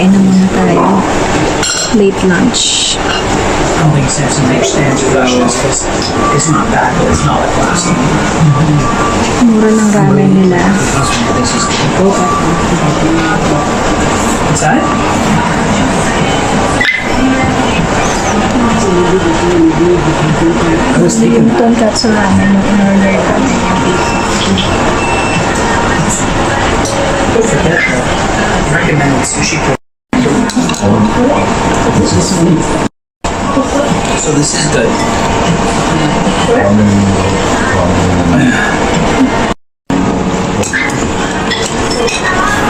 kain na muna tayo. Late lunch. I don't think Samson understands freshness because it's not bad, but it's not like last time. Mura ng ramen nila. What's that? I was thinking, Yung tonkatsu ramen yung in-order ko. don't forget the recommended sushi place. So this is good.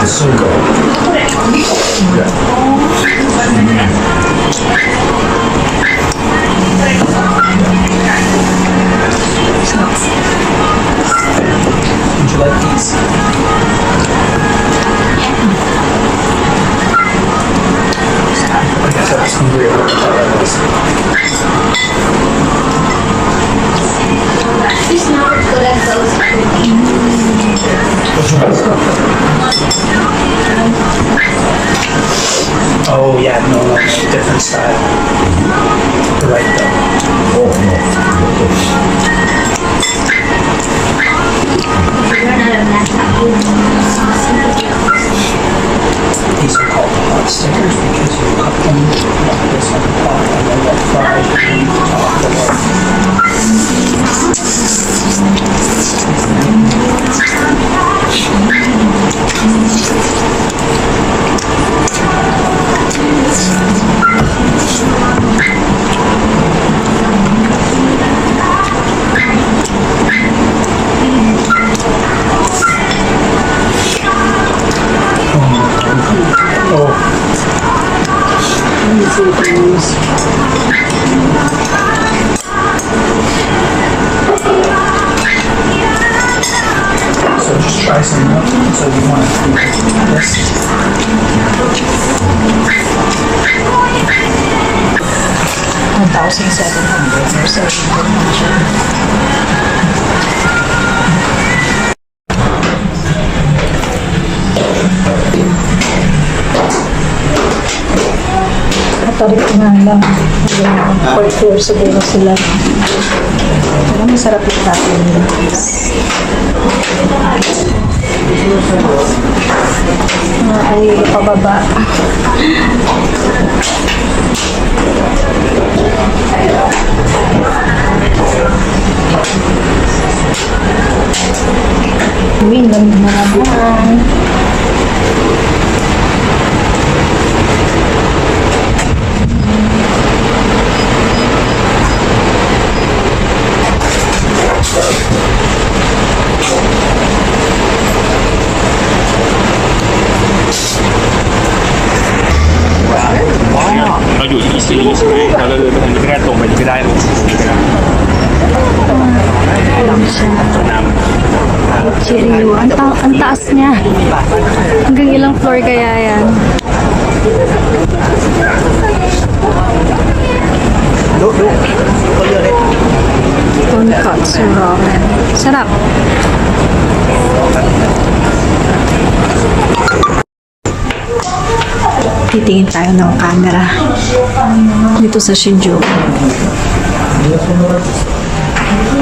It's so good. Would you like these? I guess I was hungry about this. It's not as good as those. Oh yeah, no, it's a different style. You're right though. These are called hot stickers because you cook them like this on the pot and then they'll fry and you top the lid. So just try some milk. So you want to do this. 1,700 or 700. Tarik ko nga lang. For sure siguro sila. Pero masarap yung tayo nila. Ay, pababa. Uy, ganda na naman.เราอยู่ที่ซีรีส์ใช่ไหมเราเลยไปทางนี้ไม่ได้ตรงไปนี้ไม่ได้ลงไม่ได้ Alam siya. นำ Chiriyo. Ang taas niya. Hanggang ilang floor kaya yan? Tonkatsu ramen. Sarap. Titingin tayo ng camera dito sa Shinjuku.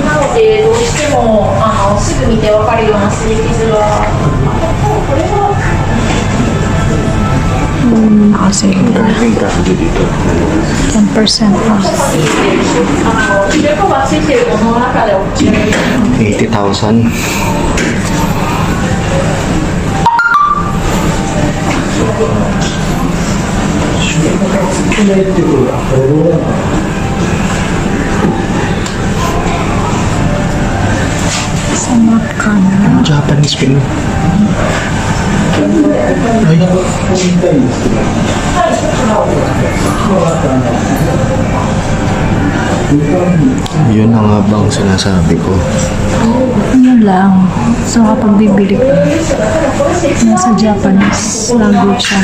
なのでどうしてもすぐ見てわかるような擦り傷は Kasi 10% off. 色がついてるものの中でお口に 80,000. Sama ka na. Japanese film. Yun na nga bang sinasabi ko. Ano lang. So kapag bibili ka, nasa Japanese language siya.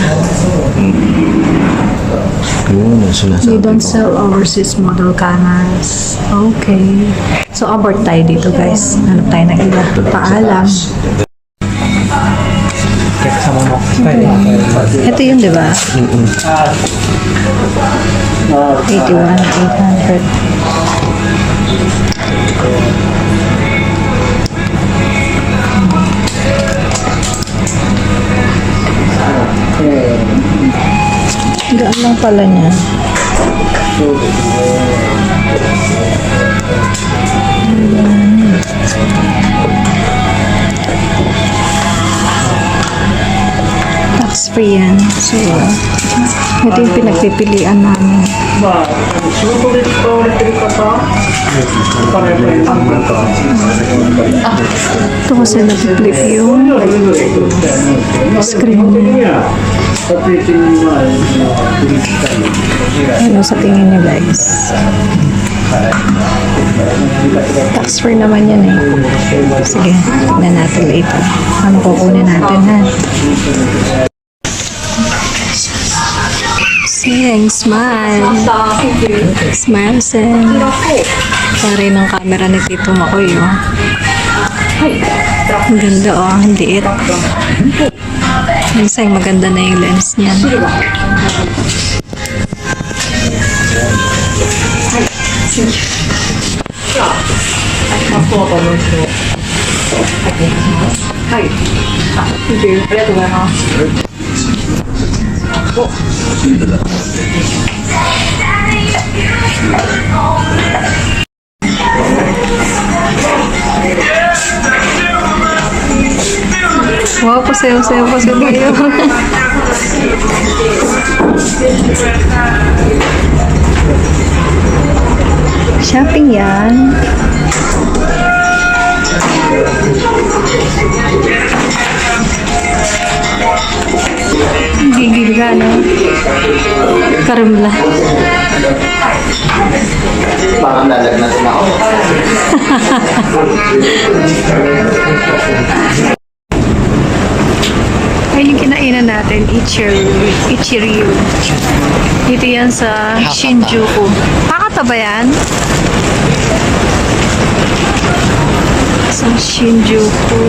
Yun ang They sinasabi don't ko. sell overseas model cameras. Okay. So abort tayo dito guys. Hanap tayo ng iba. Paalam. お客様の機械で与える Ito yun, di ba? 81,800. Gaan lang pala niya. Tax free yan. So, ito yung pinagpipilian namin. まあ、仕事で使われてる方、お金のなんか、 Ito kasi nag-flip yung それぞれ人みたいなんですけど、まあ、基本的には、撮影中に、まあ、振り切ったり、 ano sa tingin niyo guys. Tax free naman yan eh. Sige, tignan natin later. Ano kukunin natin ha? Sing, smile. Smile, Sing. Pare ng camera ni Tito Makoy, oh. Ang ganda, oh. Ang liit. Yung Sing, maganda na yung lens niya. Wow, pasayo-sayo pa si Bayo. Shopping yan. Gigil ka, no? Karamla. Parang lalagnatin ako. Ay, yung kinainan natin, Ichiryu. Dito yan sa Shinjuku. Hakata ba yan? Sa Shinjuku.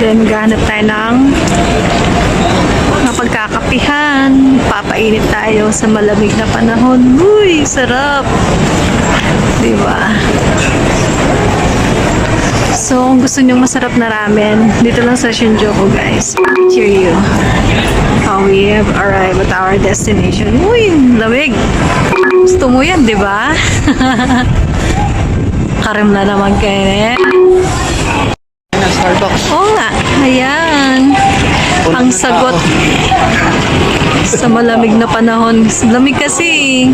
Then, gahanap tayo ng mapagkakapihan. Papainit tayo sa malamig na panahon. Uy, sarap! Diba? So, kung gusto nyo masarap na ramen, dito lang sa Shinjuku, guys. Cheer you. We have arrived at our destination. Uy, lamig! Gusto mo yan, di ba? Karim na naman kayo, eh. Starbucks. Oo nga, ayan. Ang sagot sa malamig na panahon. Lamig kasi.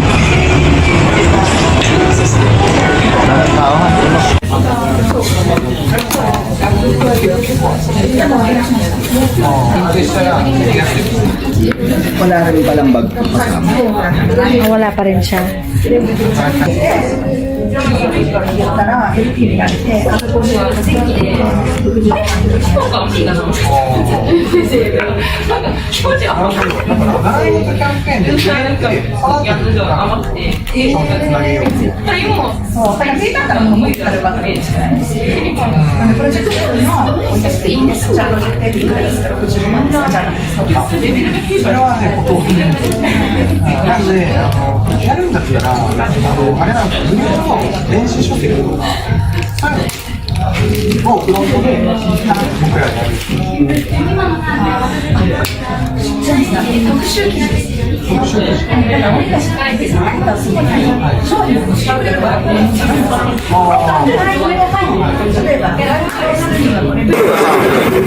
Wala rin palang bag kasama. Wala pa rin siya.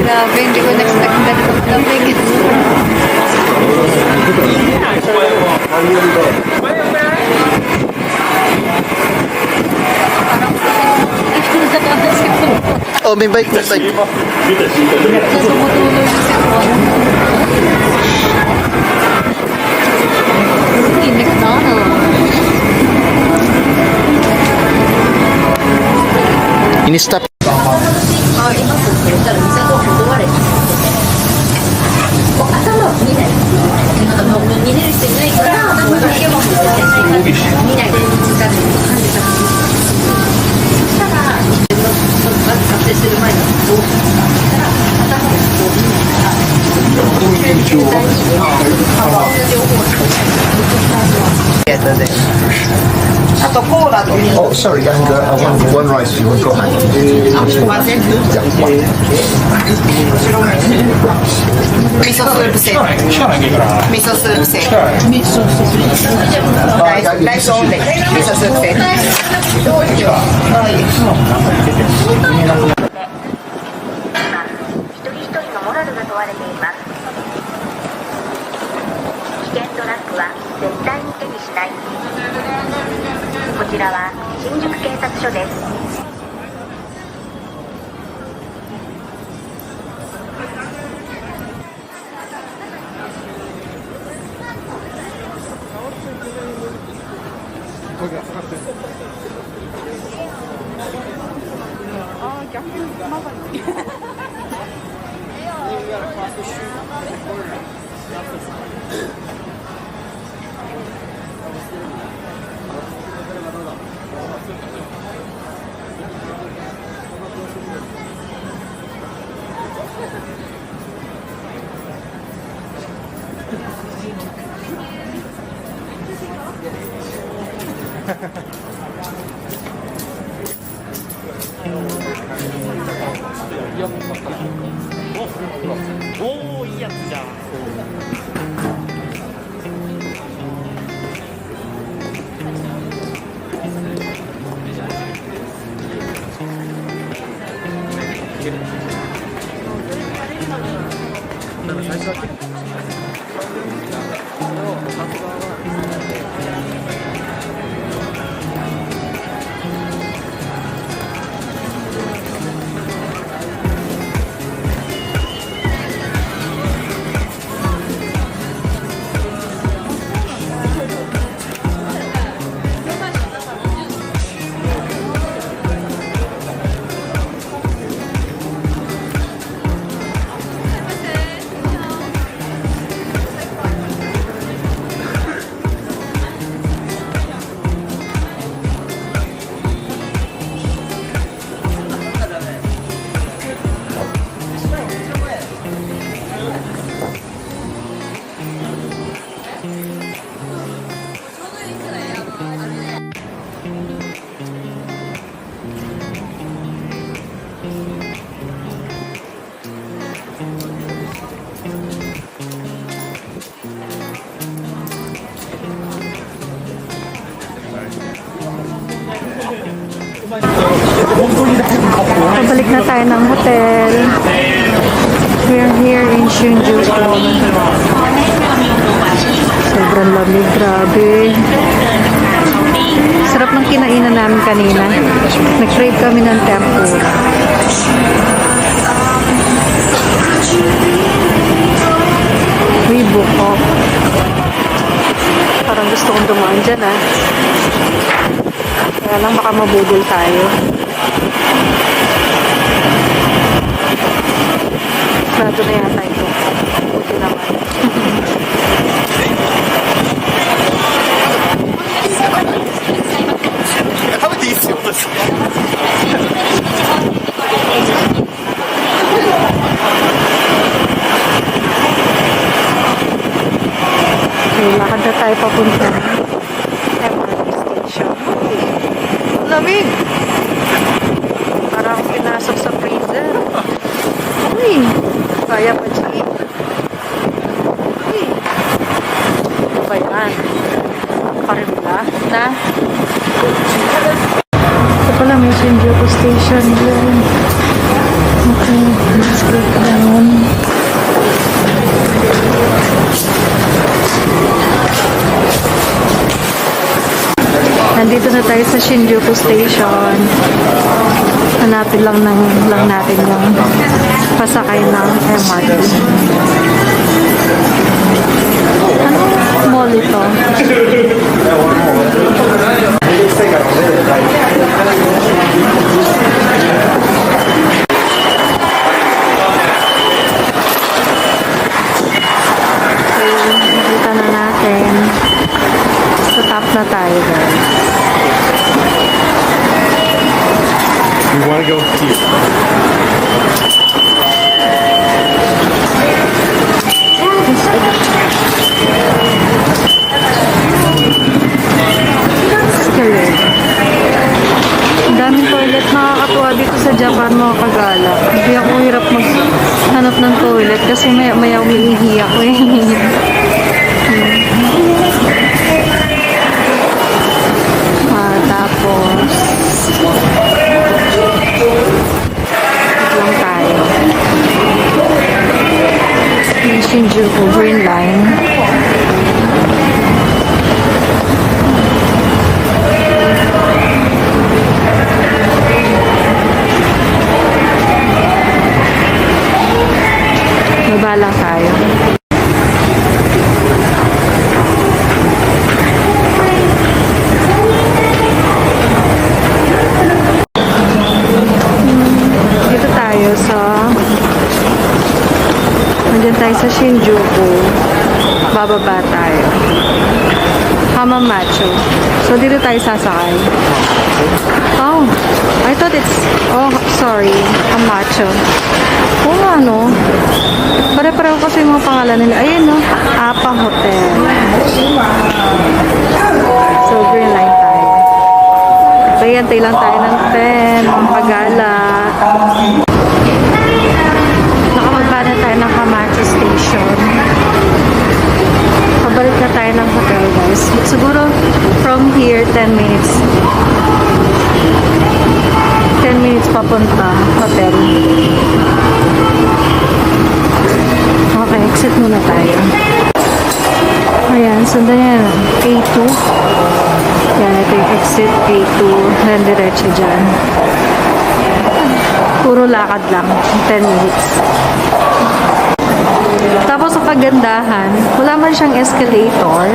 Grabe, hindi ko na-expect na ganito lamig. Oh, may bike, may bike. Tumutulog yung sipon. Hey, McDonald's. Ini-stop. 見ないで時間で感じた。そしたら、使って Oh, sorry, and one rice, you want gohan. Miso soup set. Miso soup set. Rice only. Miso soup set. 一人一人のモラルが問われています。危険ドラッグは絶対に手にしない。こちらは新宿警察署です。おおいいやつじゃん。Pabalik na tayo ng hotel. We're here in Shinjuku. Sobrang lamig, grabe. Sarap ng kinainan namin kanina. Nag-crave kami ng tempura. Bukok. Parang gusto kong dumaan dyan Kaya lang baka mabudol tayo. Sarado na yata ito. Buti naman. Okay, lakad na tayo papunta MRT station. Lamig! Parang pinasok sa freezer. Uy! Kaya pa siya. Uy! Ano ba yan? Parimla na? Ito pala may Shinjuku station dyan. Okay, let's go down. Nandito na tayo sa Shinjuku Station. Hanapin lang natin yung pasakay ng MRT. Anong mall ito? Nakita na natin. Sa top na tayo guys. We want to go here. Escalade. Ang daming toilet. Nakakatuwa dito sa Japan, mga kagala. Hindi ako hirap maghanap ng toilet kasi maya umiihi ako eh. Tapos lang tayo. Yung Shinjuku Green Line. Baba lang tayo. Dito tayo sa nandiyan tayo sa Shinjuku. Bababa tayo. Hamamatsu. So dito tayo sasakay. Oh, I thought it's sorry, Hamamatsu. Oo nga, no? Pare-pareho kasi yung mga pangalan nila. Ayun, no? Apa Hotel. So, green line tayo. So, antay lang tayo ng 10. Ang pagala. Nakababa na tayo ng Hamamatsu Station. Pabalik na tayo ng hotel, guys. Siguro, from here, 10 minutes. 10 minutes papunta hotel. Okay, exit muna tayo. Ayan, sundan yan. A2. Yan, ito yung exit A2. Then, diretso dyan. Puro lakad lang. 10 minutes. Tapos sa pagandahan, wala man siyang escalator.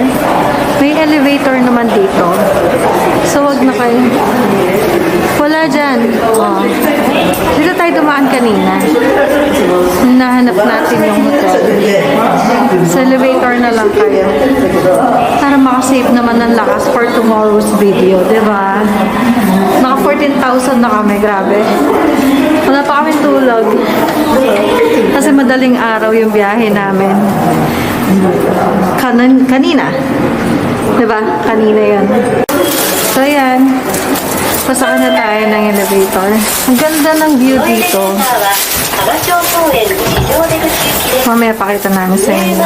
May elevator naman dito. So, wag na kayo. Wala dyan. Oh. Dito tayo dumaan kanina. Nahanap natin yung hotel. Sa elevator na lang kayo. Para makasave naman ng lakas for tomorrow's video. Diba? Naka 14,000 na kami. Grabe. Wala pa kami tulog. Kasi madaling araw yung biyahe namin. Kanina. Diba? Kanina yan. So, ayan. Pasaka na tayo ng elevator. Ang ganda ng view dito. Mamaya pakita namin sa inyo.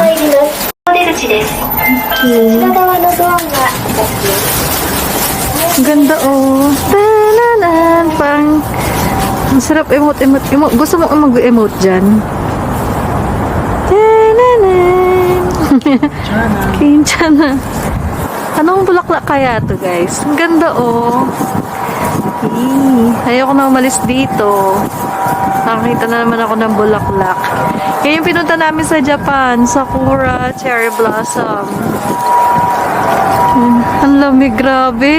Ang ganda, oh. Tananan. Parang ang sarap emote. Gusto mo mag-emote dyan? Tananan. Kinchana. Anong bulaklak kaya to, guys? Ang ganda, oh. Ayoko na umalis dito. Nakakita na naman ako ng bulaklak. Yan yung pinunta namin sa Japan. Sakura, cherry blossom. Ang lamig, grabe.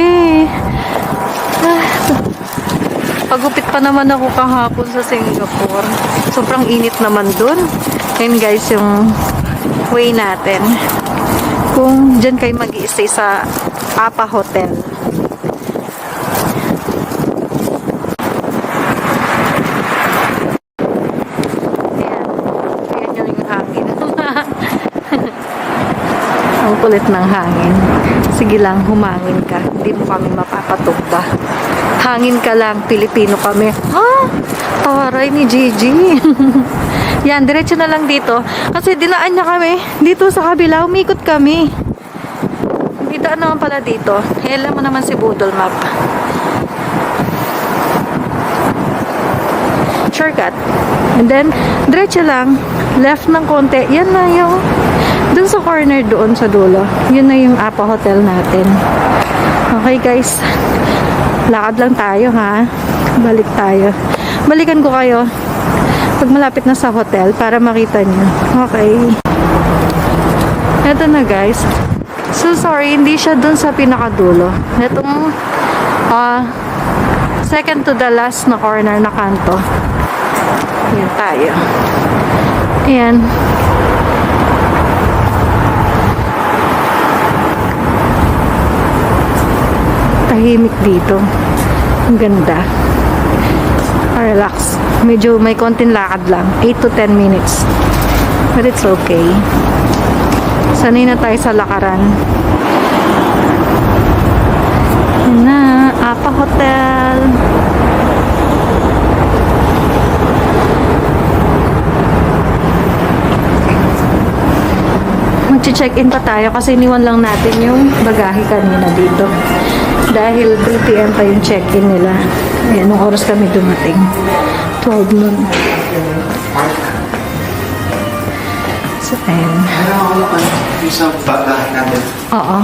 Pagupit pa naman ako kahapon sa Singapore. Sobrang init naman dun. Yan guys, yung way natin. Kung dyan kayo mag-i-stay sa Apa Hotel. Ayan yung hangin. Ang kulit ng hangin. Sige lang, humangin ka. Hindi mo kami mapapatumba. Hangin ka lang, Pilipino kami. Ha? Tawaray ni Gigi. Yan, diretso na lang dito. Kasi dinaan niya kami. Dito sa kabila, umikot kami. Didaan naman pala dito. Alam mo naman si Boodle Map. Shortcut. And then, diretso lang. Left ng konti. Yan na yung dun sa corner doon sa dulo. Yun na yung Apa Hotel natin. Okay guys. Lakad lang tayo ha. Balik tayo. Balikan ko kayo pag malapit na sa hotel para makita nyo. Okay. Eto na guys. So sorry, hindi siya dun sa pinakadulo. Etong second to the last na corner na kanto. Ayan tayo. Ayan. Tahimik dito. Ang ganda. Relax. Medyo may konting lakad lang. 8 to 10 minutes. But it's okay. Sanay na tayo sa lakaran. Yan na. Apa Hotel. Mag-check-in pa tayo kasi iniwan lang natin yung bagahe kanina dito. Dahil 3 p.m. pa yung check-in nila. Ayan, nung oras kami dumating. 12 noon. So, ayan. Yung sa bagahe natin. Oo.